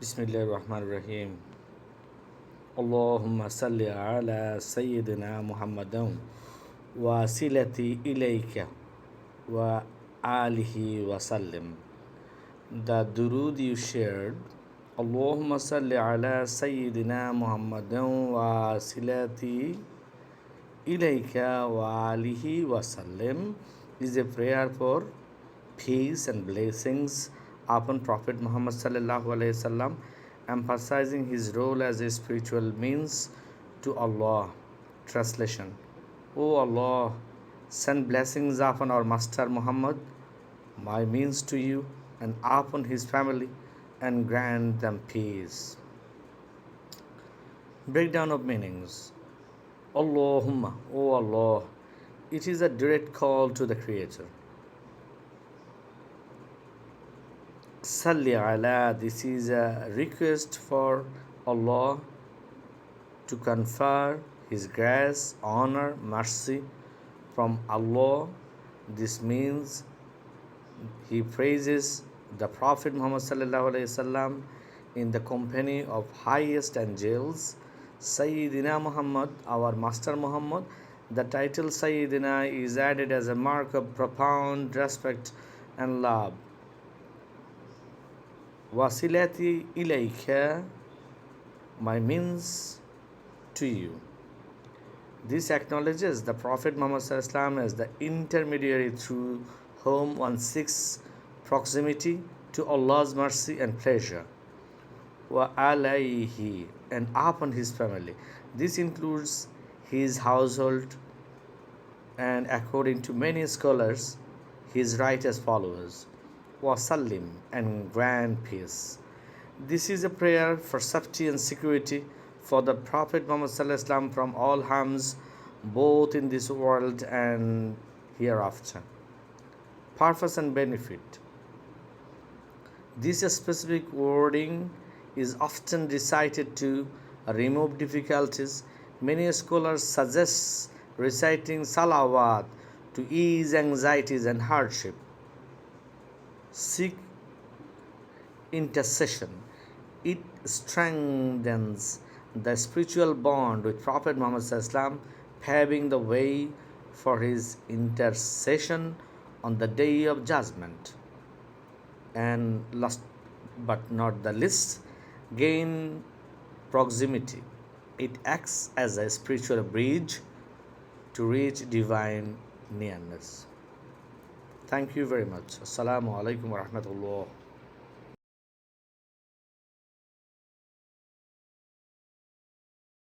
বিসমিল্লাহির রহমানির রহিম। আল্লাহুম্মা সাল্লি আলা সাইয়্যিদিনা মুহাম্মাদিন ওয়া সিলাতি ইলাইকা wa alihi wasallim. The durood you shared, Allahumma salli ala Sayyidina Muhammadin wa silati ilayka wa alihi wasallim, is a prayer for peace and blessings upon Prophet Muhammad sallallahu alaihi wasallam, emphasizing his role as a spiritual means to Allah. Translation: O Allah, send blessings upon our Master Muhammad, my means to you, and upon his family, and grant them peace. Breakdown of meanings. Allahumma, O Allah, it is a direct call to the Creator. Salli ala, this is a request for Allah to confer his grace, honor, mercy from Allah. This means he praises the Prophet Muhammad sallallahu alaihi wasallam in the company of highest angels, Sayyidina Muhammad, our Master Muhammad. The title Sayyidina is added as a mark of profound respect and love. Wasilati ilayka, my means to you. This acknowledges the Prophet Muhammad sallallahu alaihi wasallam as the intermediary through whom one seeks proximity to Allah's mercy and pleasure. Wa alayhi, and upon his family. This includes his household, and according to many scholars, his right as follows: Wa sallim, and grant peace. This is a prayer for safety and security for the Prophet Muhammad sallallahu alaihi wasallam from all harms, both in this world and hereafter. Purpose and benefit. This specific wording is often recited to remove difficulties. Many scholars suggest reciting salawat to ease anxieties and hardship. Seek intercession. It strengthens the spiritual bond with Prophet Muhammad sallallahu alaihi wasallam, paving the way for his intercession on the day of judgment. And last but not the least, gain proximity. It acts as a spiritual bridge to reach divine nearness. Thank you very much. Assalamu alaikum wa rahmatullah.